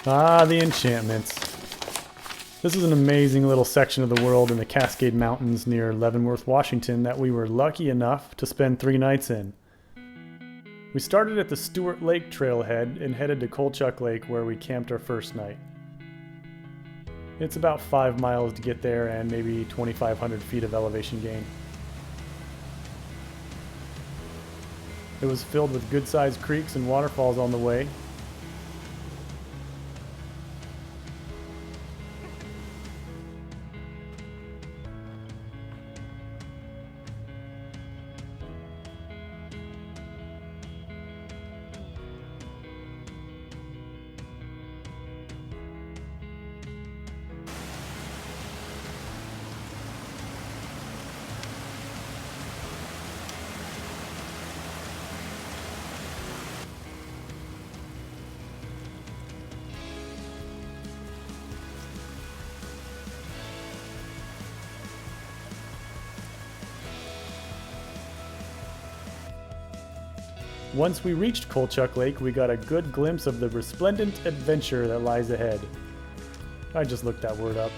Ah, the enchantments. This is an amazing little section of the world in the Cascade Mountains near Leavenworth, Washington that we were lucky enough to spend 3 nights in. We started at the Stewart Lake trailhead and headed to Kolchak Lake where we camped our first night. It's about 5 miles to get there and maybe 2,500 feet of elevation gain. It was filled with good-sized creeks and waterfalls on the way. Once we reached Kolchak Lake, we got a good glimpse of the resplendent adventure that lies ahead. I just looked that word up.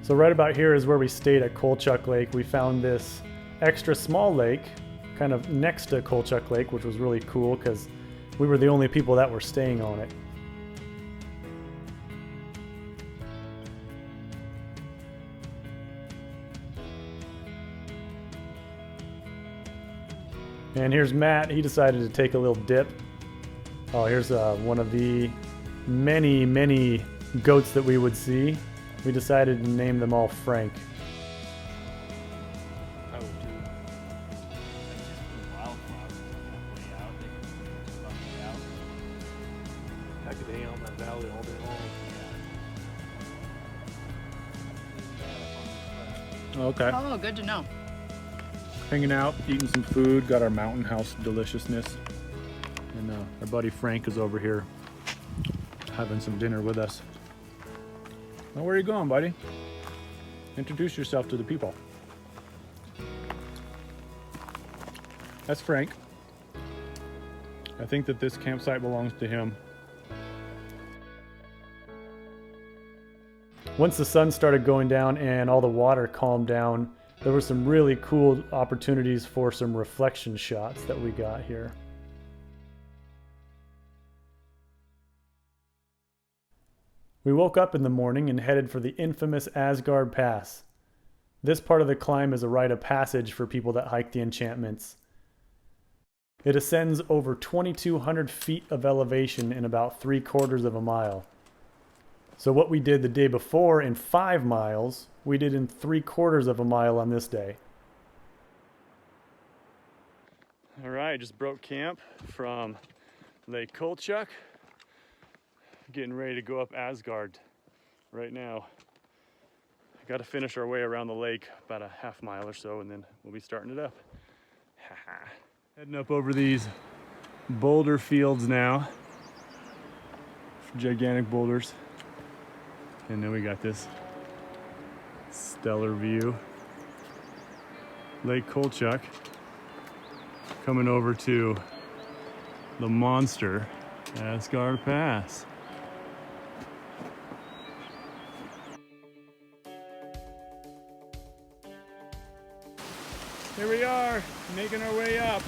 So right about here is where we stayed at Kolchak Lake. We found this extra small lake kind of next to Kolchak Lake, which was really cool because we were the only people that were staying on it. And here's Matt. He decided to take a little dip. Oh, here's one of the many goats that we would see. We decided to name them all Frank. I would too. Wildflowers way out. They can bump me out. I could hang out in that valley all day long. Okay. Oh, good to know. Hanging out, eating some food, got our mountain house deliciousness. And our buddy Frank is over here having some dinner with us. Well, where are you going, buddy? Introduce yourself to the people. That's Frank. I think that this campsite belongs to him. Once the sun started going down and all the water calmed down, there were some really cool opportunities for some reflection shots that we got here. We woke up in the morning and headed for the infamous Aasgard Pass. This part of the climb is a rite of passage for people that hike the enchantments. It ascends over 2,200 feet of elevation in about 3/4 of a mile. So what we did the day before in 5 miles, we did in 3/4 of a mile on this day. All right, just broke camp from Lake Kolchak. Getting ready to go up Aasgard right now. Got to finish our way around the lake about a half mile or so, and then we'll be starting it up. Heading up over these boulder fields now. Gigantic boulders. And then we got this stellar view. Lake Kolchak. Coming over to the monster Aasgard Pass. Here we are, making our way up.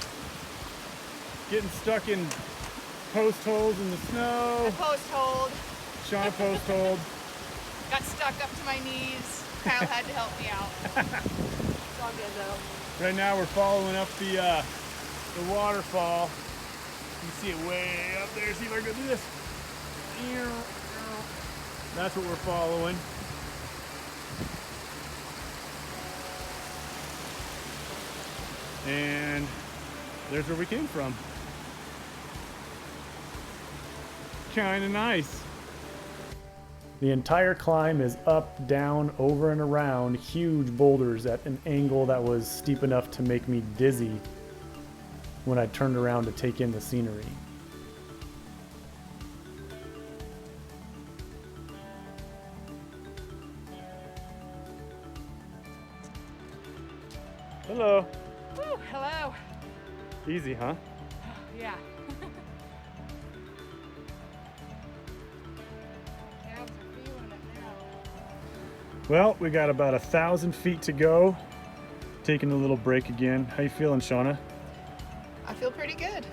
Getting stuck in post holes in the snow. I post hold. Shauna post hold. Got stuck up to my knees. Kyle had to help me out. It's all good though. Right now we're following up the waterfall. You can see it way up there. See if I can do this. That's what we're following. And there's where we came from. Kinda nice. The entire climb is up, down, over and around huge boulders at an angle that was steep enough to make me dizzy when I turned around to take in the scenery. Hello. Woo, hello. Easy, huh? Yeah. Calves are feeling it now. Well, we got about 1,000 feet to go. Taking a little break again. How you feeling, Shauna? I feel pretty good.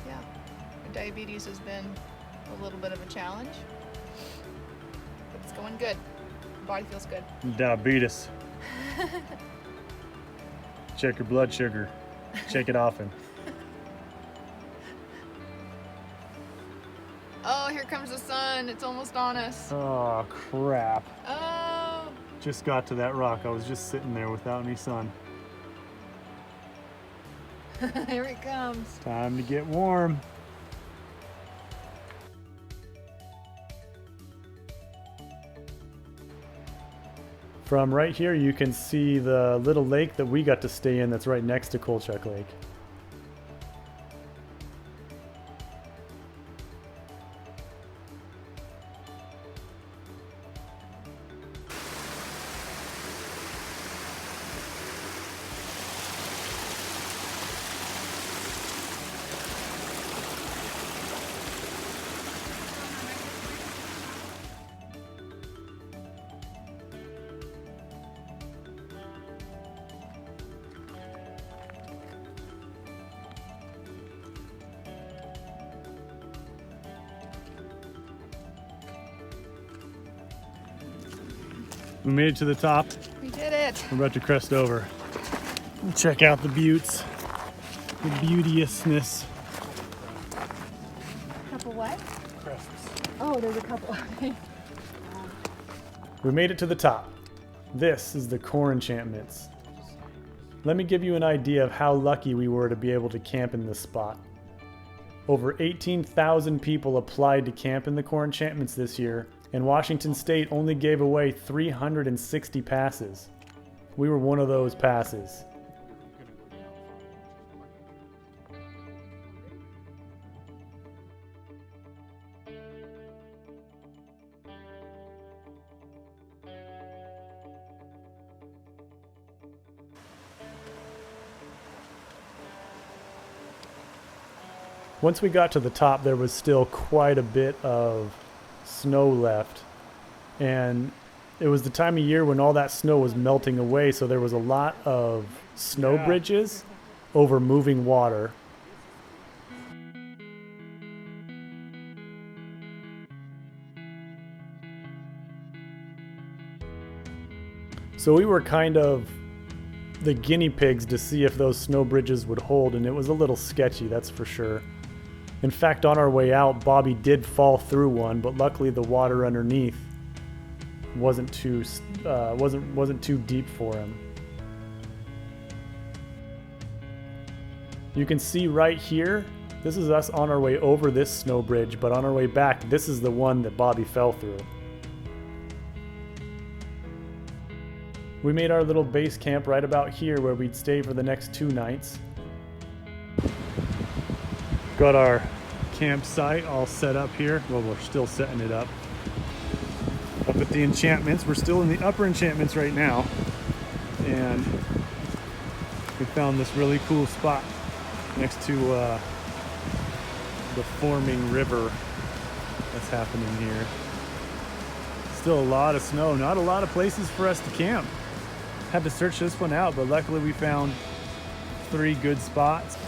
Yeah. My diabetes has been a little bit of a challenge. But it's going good. The body feels good. Diabetes. Check your blood sugar. Check it often. Oh, here comes the sun. It's almost on us. Oh, crap. Oh. Just got to that rock. I was just sitting there without any sun. Here it comes. Time to get warm. From right here, you can see the little lake that we got to stay in that's right next to Kolchak Lake. We made it to the top. We did it. We're about to crest over. Check out the buttes, the beauteousness. Couple what? Crests. Oh, there's a couple. We made it to the top. This is the Core Enchantments. Let me give you an idea of how lucky we were to be able to camp in this spot. Over 18,000 people applied to camp in the Core Enchantments this year, and Washington State only gave away 360 passes. We were one of those passes. Once we got to the top, there was still quite a bit of snow left, and it was the time of year when all that snow was melting away, so there was a lot of snow bridges over moving water. So we were kind of the guinea pigs to see if those snow bridges would hold, and it was a little sketchy, that's for sure. In fact, on our way out, Bobby did fall through one, but luckily the water underneath wasn't too deep for him. You can see right here, this is us on our way over this snow bridge, but on our way back, this is the one that Bobby fell through. We made our little base camp right about here where we'd stay for the next 2 nights. Got our campsite all set up here. Well, we're still setting it up. Up at the enchantments. We're still in the upper enchantments right now. And we found this really cool spot next to the forming river that's happening here. Still a lot of snow. Not a lot of places for us to camp. Had to search this one out, but luckily we found 3 good spots.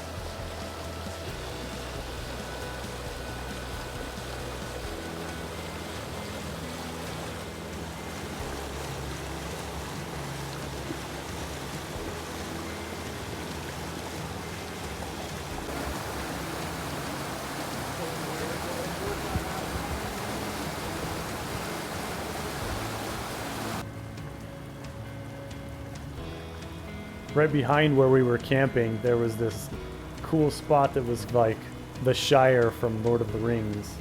Right behind where we were camping, there was this cool spot that was like the Shire from Lord of the Rings.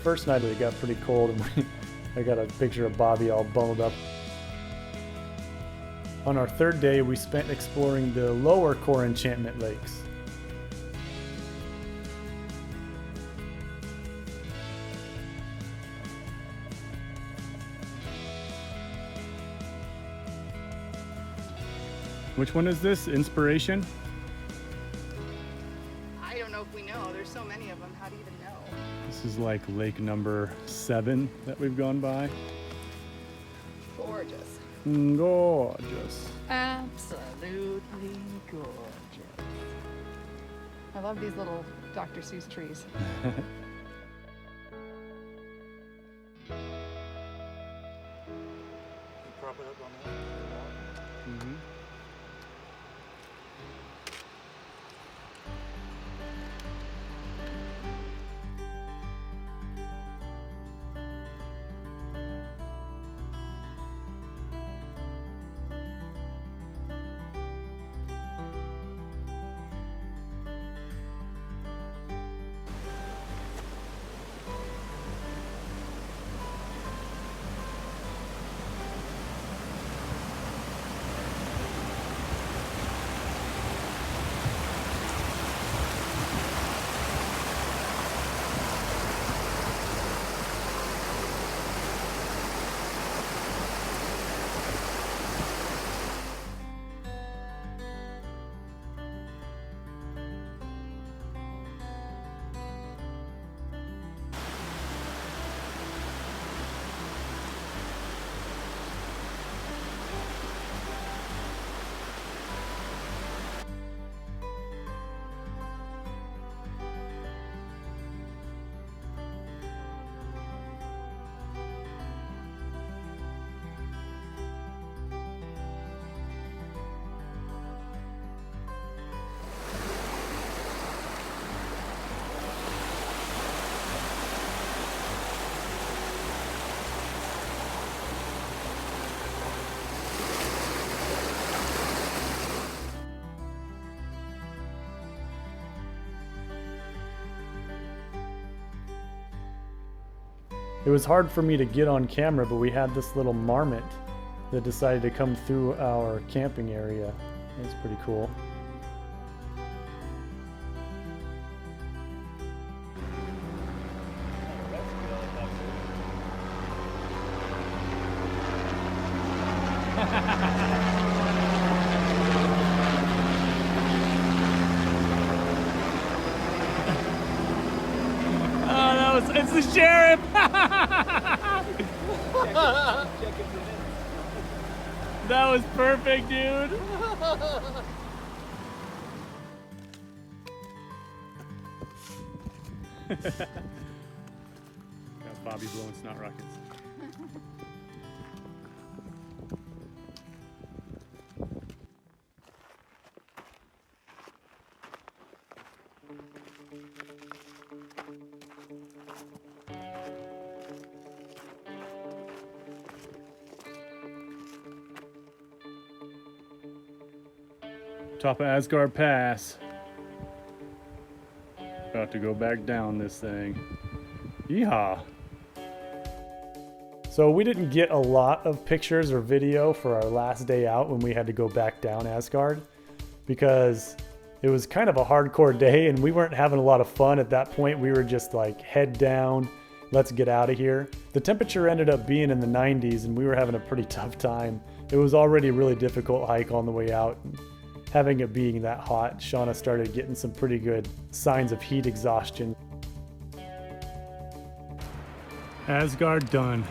first night it got pretty cold, and I got a picture of Bobby all bundled up. On our third day, we spent exploring the lower Core Enchantment lakes. Which one is this? Inspiration? I don't know if we know. There's so many of them. How do you even know? This is like lake number 7 that we've gone by. Gorgeous. Gorgeous. Absolutely gorgeous. I love these little Dr. Seuss trees. Prop it up on that. Mm-hmm. It was hard for me to get on camera, but we had this little marmot that decided to come through our camping area. It was pretty cool. It's the sheriff! That was perfect, dude! Got Bobby blowing snot rockets. Top of Aasgard Pass. About to go back down this thing. Yeehaw. So we didn't get a lot of pictures or video for our last day out when we had to go back down Aasgard, because it was kind of a hardcore day and we weren't having a lot of fun at that point. We were just like, head down, let's get out of here. The temperature ended up being in the 90s and we were having a pretty tough time. It was already a really difficult hike on the way out. Having it being that hot, Shauna started getting some pretty good signs of heat exhaustion. Aasgard done.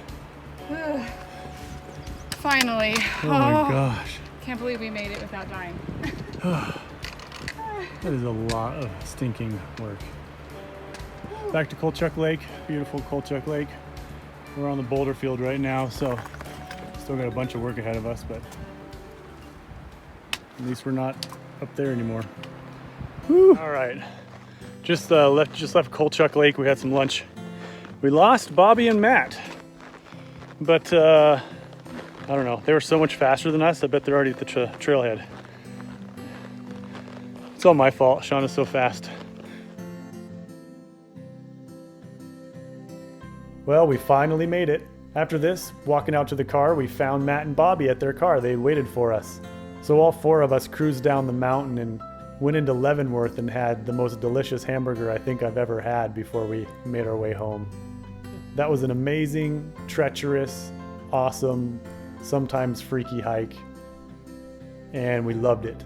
Finally. Oh my gosh. Can't believe we made it without dying. That is a lot of stinking work. Back to Kolchak Lake, beautiful Kolchak Lake. We're on the boulder field right now, so still got a bunch of work ahead of us, but at least we're not up there anymore. Woo. All right, just left Kolchak Lake. We had some lunch. We lost Bobby and Matt, but I don't know. They were so much faster than us. I bet they're already at the trailhead. It's all my fault. Shauna's so fast. Well, we finally made it. After this, walking out to the car, we found Matt and Bobby at their car. They waited for us. So all 4 of us cruised down the mountain and went into Leavenworth and had the most delicious hamburger I think I've ever had before we made our way home. That was an amazing, treacherous, awesome, sometimes freaky hike, and we loved it.